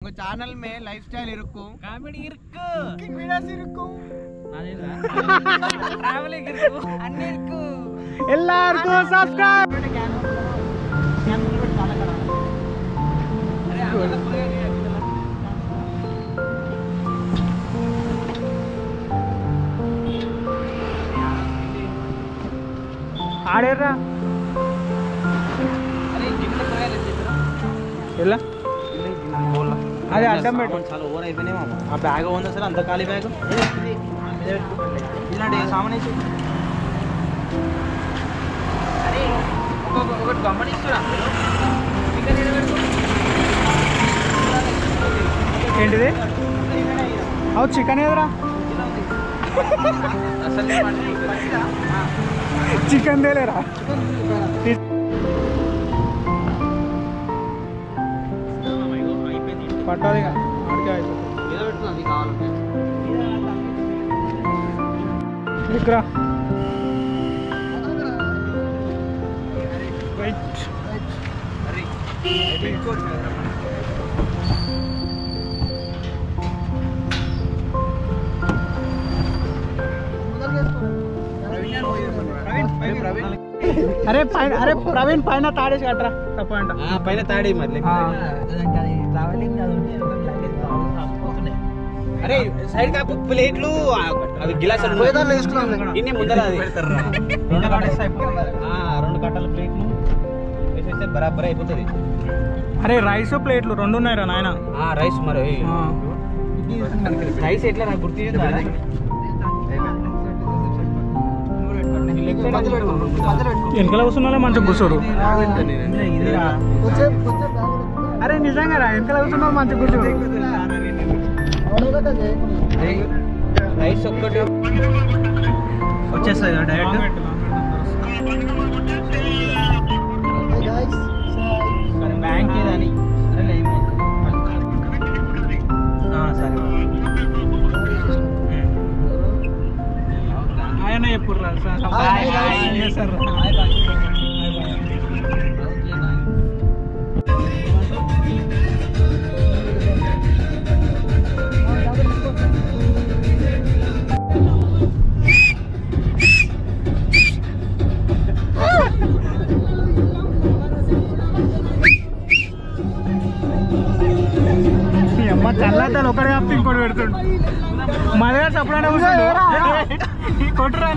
उங்க channel में lifestyle இருக்கும் comedy இருக்கு குக்கிங் வீடியோஸ் இருக்கும் அதேதா டிராவலிங் இருக்கு அண்ணே இருக்கு எல்லாருக்கும் சப்ஸ்கிரைப் கேமரா చాలా కడ అరే అక్కడ పోయి ఆడేరా అరే గిన్నె పోయాలి చెప్పరా ఎలా అదే అడ్డం పెట్టు చాలా ఓవర్ అయిపోయినాయి మామ ఆ బ్యాగ్ ఉంది అసలు అంత ఖాళీ బ్యాగ్ ఇలాంటి సామాన్ వేసి అరే ఒకటి గమనిస్తురా ఏంటిది అవు చికెన్ ఏదరా అసలు చికెన్ తేలేరా పట్టాలి ఇక్కడ అరే పైన అరే ప్రవీణ్ పైన తాడేసి కట్టరా తప్పంట పైన తాడే మరి అరే సైడ్ కాకు ప్లేట్లు అవి గిలాసులు ఇన్ని ముందర అది రెండు కట్టల ప్లేట్లు వేసేస్తే బరాబర్ అయిపోతుంది. అరే రైస్ ప్లేట్లు రెండు ఉన్నాయిరా నాయన. రైస్ మరి రైస్ ఎట్లా నాకు గుర్తు వెనకాల కూర్చున్నా మంచిగా కూర్చోరు. అరే నిజంగా రా వెనకాల కూర్చున్నా మంచిగా కూర్చోరు. రైస్ ఒక్కటి వచ్చేస్తుంది డైరెక్ట్ బ్యాంక్ ఏదని సరే ఆయన ఎప్పుడు సార్ చల్లాతాను ఒకటి కాపు ఇంకోటి పెడుతుండు. మా దగ్గర చప్పుడైనా కొట్టురా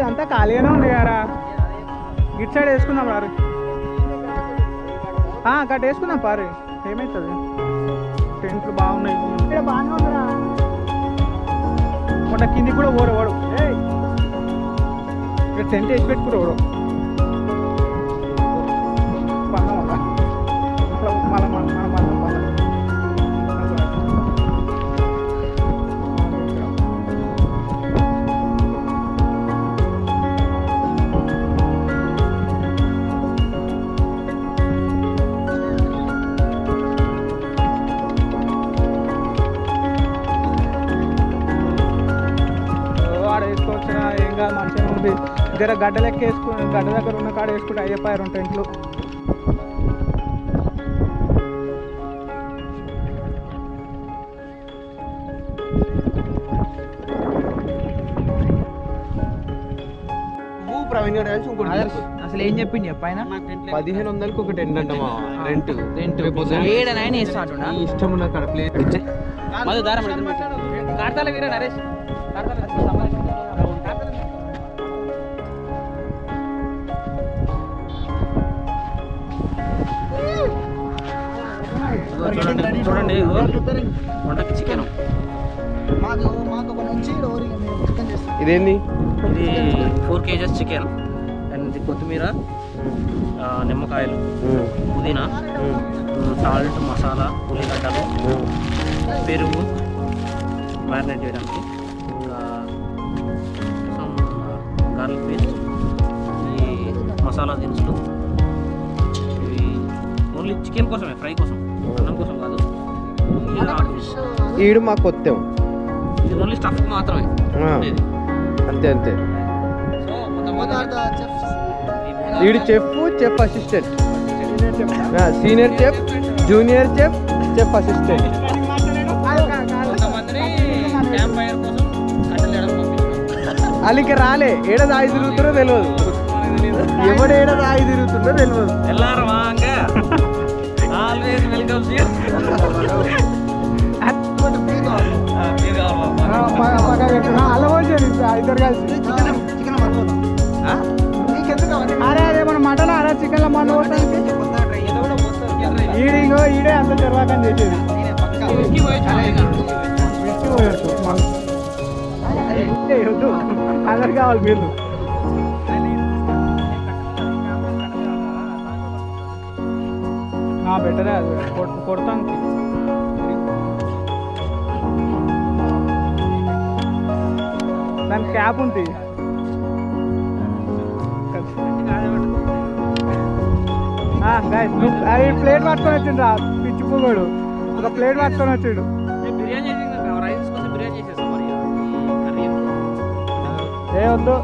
అంతా ఖాళీగానే ఉంది కదా. గిట్ సైడ్ వేసుకుందాం రారు గట్ వేసుకుందాం పారు ఏమవుతుంది. టెంట్లు బాగున్నాయి ఇక్కడ బాగానే ఉందిరా. మొన్న కింది కూడా ఓడు ఓడు ఇక్కడ టెంట్ వేసి పెట్టుకురు ఓడు పందం మళ్ళీ ఏం కాదు మంచిగా ఉంది. దగ్గర గడ్డ లెక్క వేసుకుని గడ్డ దగ్గర ఉన్న కాడ వేసుకుంటే అయ్యపోయారు టెంట్లు. అసలు ఏం చెప్పింది పైన 1500కి ఒక టెంట్ అంటమా రెంట్ ఇష్టం ఉన్న కాడ ప్లేట్ కార్తాల వీర నరేష్ చూడండి వంటకి చికెన్ ఇదేంది ఇది 4 kgs చికెన్ అండ్ కొత్తిమీర నిమ్మకాయలు, పుదీనా, సాల్ట్, మసాలా, ఉల్లిగడ్డలు, పెరుగు మ్యారినేట్ చేయడానికి, ఇంకా గార్లిక్ పేస్ట్, ఈ మసాలా దినుసులు. ఇవి ఓన్లీ చికెన్ కోసమే, ఫ్రై కోసం, అన్నం కోసం కాదు. ఈడు మాకు కొత్త ఇది ఓన్లీ స్టఫ్ మాత్రమే. అంతే అంతే. సో ఈడు chef assistant, senior chef, junior chef, chef assistant. కొంతమందిని క్యాంప్ ఫైర్ కోసం కట్టెలు ఎడలు పంపించారు. వాళ్ళకి రాలే, ఏడ దాగి తిరుగుతుందో తెలియదు, ఎవడు ఏడ దాగి తిరుగుతుందో తెలియదు. ఎల్లారు వాంగా ఆల్వేస్ వెల్కమ్ హియర్. అరే అదే మన మటన్ అరే చికెన్ మన ఈడే అంత తెరవాకని చేసేది. అందరు కావాలి మీరు. బెటరే అది కొడతాను. దాని క్యాప్ ఉంది. అది ప్లేట్ పట్టుకొని వచ్చిండ్రా పిచ్చి పువ్వుడు, ఒక ప్లేట్ పట్టుకొని వచ్చిండు. బిర్యానీ చేసి రైస్ కోసం బిర్యానీ చేసేస్తాం. మరి కర్రీ ఏ వద్దు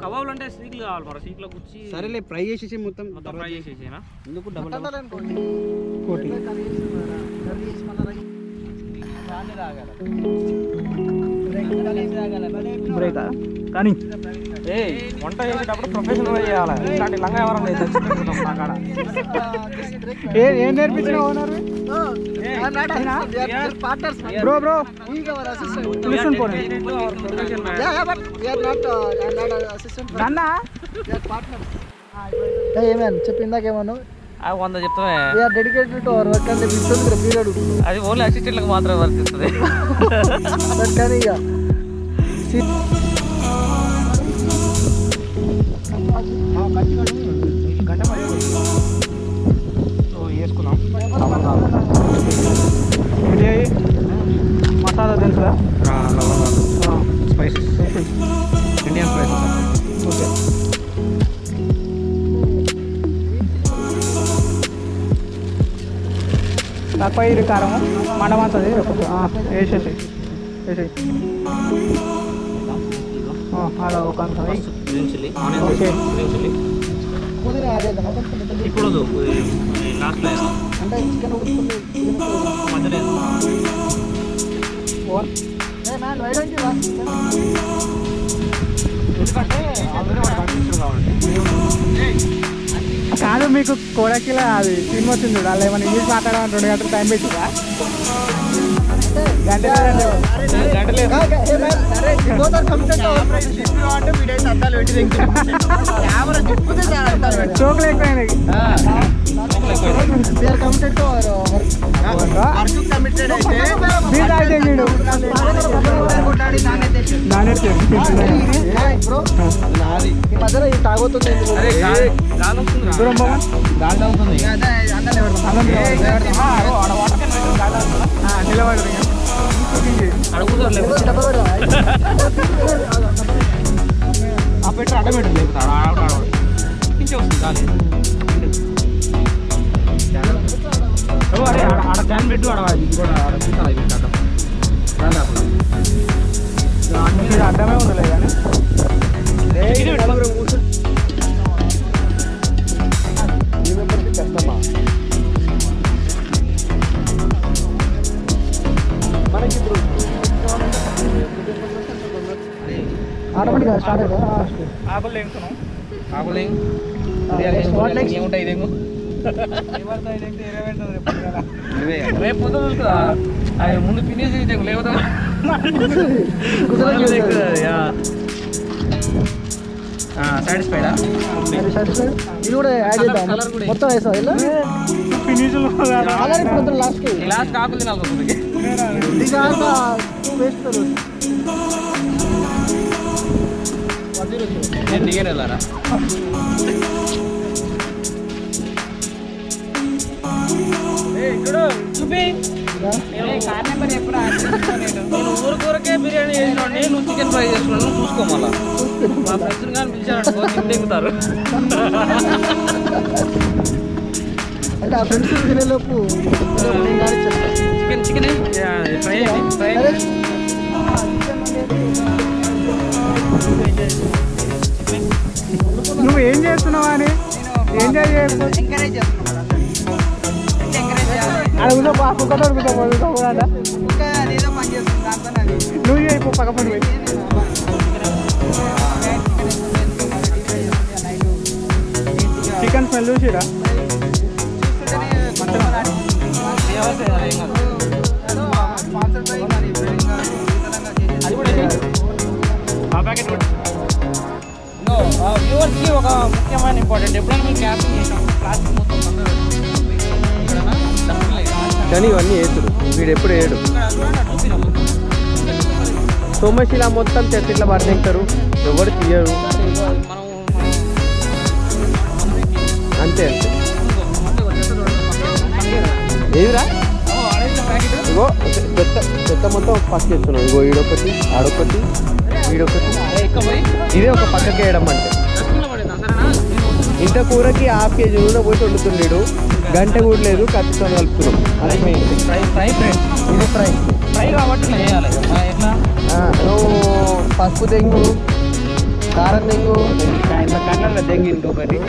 కబాబులు అంటే సీకులు కావాలి. మరి సీకులో కూర్చి సరేలే, ఫ్రై చేసేసి మొత్తం ఫ్రై చేసేసేనా? ఎందుకు డబల్ కోటి బ్రేకా కానీ వంట చేసేటప్పుడు ప్రొఫెషనల్ చేయాలి. ఇట్లాంటి లంగా ఎవరైనా ఏం నేర్పించిన ఓనర్ బ్రో బ్రో లిసన్ పోనీ నాన్న ఏమేం చెప్పి ఇందాకేమను 100 చెప్తామే. డెడికేటెడ్ టు అవర్ వర్క్ అంటే పీరియడ్ అది ఓన్లీ అసిస్టెంట్లకు మాత్రమే వర్తిస్తుంది. కానీ ఇక వేసుకున్నాం మసాలా తెలుసుగా, స్పైసెస్, ఇండియన్ స్పైసెస్. ఓకే తక్కువ ఇది కారము మండమంతది వేసేసి అలా ఒక ఓకే. ఇప్పుడు అంటే చికెన్ కాదు మీకు కోడకిలా అది సినిమా వచ్చింది చూడు, అలా ఏమైనా ఇంగ్లీష్ మాట్లాడమని 2 గంటలు టైం పెట్టిందా? చోకులు ఎక్కువైనాయి. మధ్యలో ఈ తాగుతుంది దూరం నిలబడి ఆ పెట్టు అడ్డమెట్టు లేపుతాడు, వస్తుంది అరే ఆడ క్యాన్ పెట్టు, అడ్డమే ఉండలేదు కానీ మనకి ఇప్పుడు ఆటోమేటిక్గా స్టార్ట్ అవుతుంది. ఆకులు లేకుతున్నాం, ఆకులు ఏముంటాయి ఇదేమో రేపు ముందు ఫినిష్ లేకపోతే సాటిస్ఫైడా? ఇది కూడా యాడ్ చేద్దాం, మొత్తం వేసాం ఇలా ఫినిష్ లాస్ట్ లాస్ట్ ఆకులు తినాలి. ఇది కాక పేస్ట్ నేను దిగాను వెళ్ళారా చూపి నేను ఊరికే బిర్యానీ చేసినండి నువ్వు చికెన్ ఫ్రై చేసుకున్నాను చూసుకో మళ్ళా మా ఫ్రెండ్స్ కానీ పిలిచారనుకో కింద ఎక్కుతారు అంటే ఆ ఫ్రెండ్స్ తినేలోపు చికెన్ చికెన్ ఫ్రై ఫ్రై నువ్వు ఏం చేస్తున్నావా అని ఎంజాయ్ చేయకపోతే అడుగుతా కుక్కతో అడుగుతా కూడా నువ్వు చేయకు పక్క పని పోయి చికెన్ స్మెల్ చూసిరా వ్యూవర్స్కి ఒక ముఖ్యమైన ఇంపార్టెంట్ ఎప్పుడైనా మేము క్యాప్షన్ చేసాం ప్లాస్టిక్ మొత్తం కానీ ఇవన్నీ వేసుడు వీడు ఎప్పుడు వేయడు సోమశిల మొత్తం చెత్త ఇట్లా పడతారు ఎవరు తీయరు అంతే అంతే ఏదిరా ఇగో చెత్త చెత్త మొత్తం పక్క చేస్తున్నావు ఇగో ఈడొకటి ఆడొకటి వీడొకటి ఇదే ఒక పక్కకి వేయడం అంటే ఇంత కూరకి హాఫ్ కేజీ నూనె పోయి వండుతుండేడు గంట కూడా లేదు కత్తితో కలుపుతున్నాం అది ఫ్రై ఫ్రై ఫ్రెండ్స్ ఇది ఫ్రై ఫ్రై కాబట్టి వేయాలి ఎట్లా నువ్వు పసుపు తెంగు కారం తెంగు కళ్ళల్లో తెంగింది ఒకటి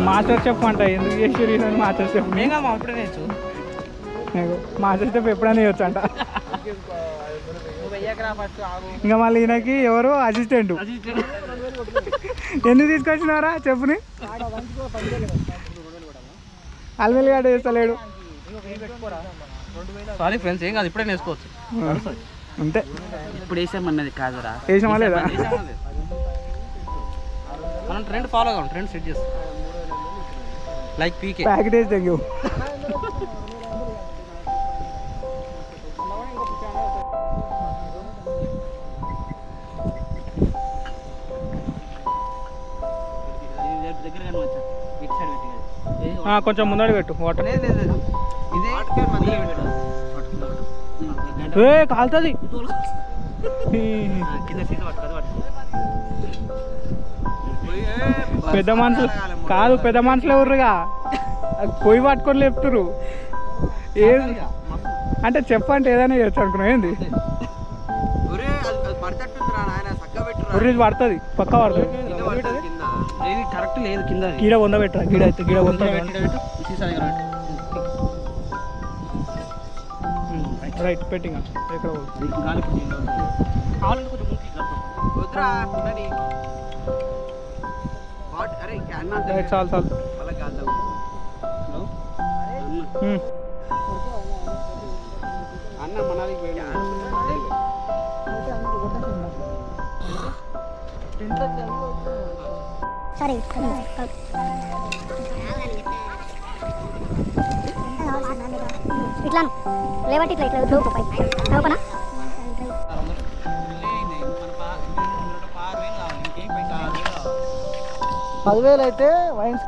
మాస్టర్ చెఫ్ అంట ఎందుకు చేసి మాస్టర్ చెఫ్ మేము కాదు మా అప్పుడే నేర్చు మాస్టర్ చెఫ్ ఎప్పుడైనా చేయొచ్చు అంట ఇంకా మళ్ళీ ఈయనకి ఎవరు అసిస్టెంట్ ఎన్ని తీసుకొచ్చినారా చెప్పుని అల్మెల్లిగాడు వేస్తలేడు సారీ ఫ్రెండ్స్ ఏం కాదు ఇప్పుడే నేర్చుకోవచ్చు అంతే ఇప్పుడు వేసామన్నది కాదురా వేసామా లేదా మనం ట్రెండ్ ఫాలో కావాలి ట్రెండ్ సెట్ చేస్తాం లైక్ పీకే ప్యాకెట్ వేసి తెగు కొంచెం ముందడి పెట్టు వాటర్ కాలుతుంది పెద్ద మనుషులు కాదు పెద్ద మనుషులు ఎవరుగా పొయ్యి పట్టుకొని లేపుతురు ఏం అంటే చెప్పంటే ఏదైనా చేయొచ్చు అనుకున్నావు ఏంది పడుతుంది పక్క పడుతుంది కరెక్ట్ లేదు కింద గీడ వంద పెట్టరా గీడ అయితే గీడ వంద రైట్ పెట్టింగ్ ఎక్కడ చాలు చాలు అన్న మనాలికి సరే ఇట్లా లేవట్టి ఇట్లా ఇట్లా లోపల లోపల 10,000 అయితే వైన్స్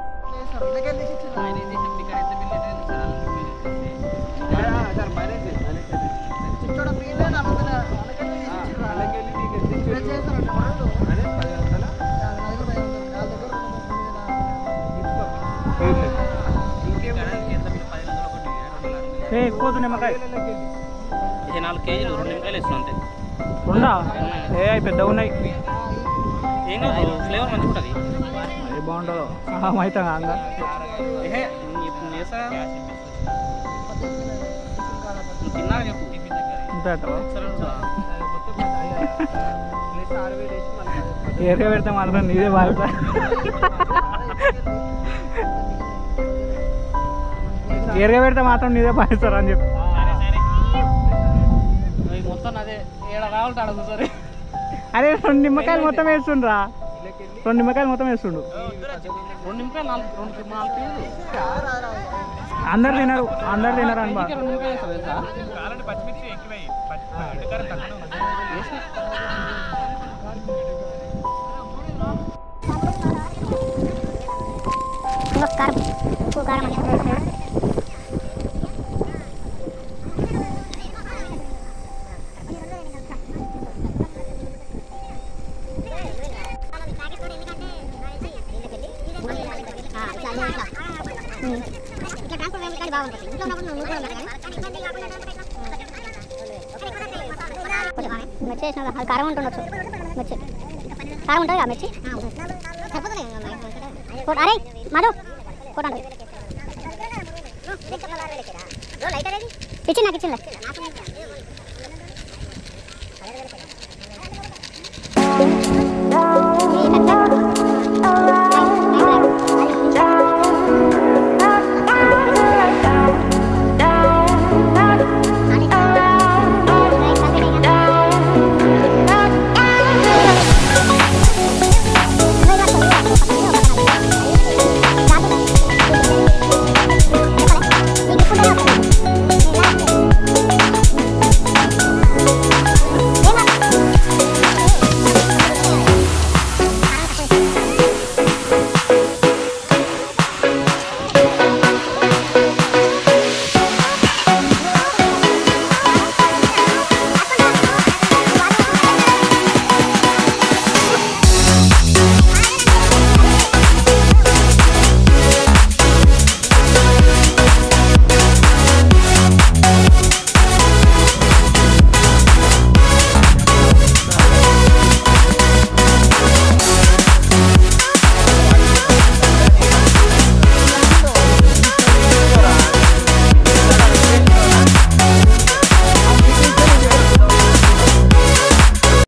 ఎక్కువ నిమ్మకాయ 4 కేజీలు 2 నిమ్మకాయలు ఇస్తాం అంతే రెండా పెద్దగా ఉన్నాయి ఏం కాదు ఫ్లేవర్ మంచిగా ఉంటుంది అది బాగుంటుందో అయితే అందా తిన్నా చెప్పు ఏరిగా పెడితే మాత్రం నీదే బాధ్యత ఏరిగా పెడితే మాత్రం నీదే బాధిస్తారు అని చెప్పి మొత్తం అదే ఏడ రావాలి అడుగు సరే అరే 2 నిమ్మకాయలు మొత్తం వేస్తుండ్రా 2 నిమ్మకాయలు మొత్తం వేస్తుండు 2 నిమ్మకాయలు 4 కేజీలు అందరు తినరు అని నిమ్మకాయలు కారం ఉప్పు కారం బాగుంటుంది ఇంట్లో మిర్చి వేసిన అది కారం ఉంటుండొచ్చు మిర్చి కారం ఉంటుంది కదా మిర్చి అరే మధు కొట్టండి ఇచ్చి నాకు ఇచ్చింది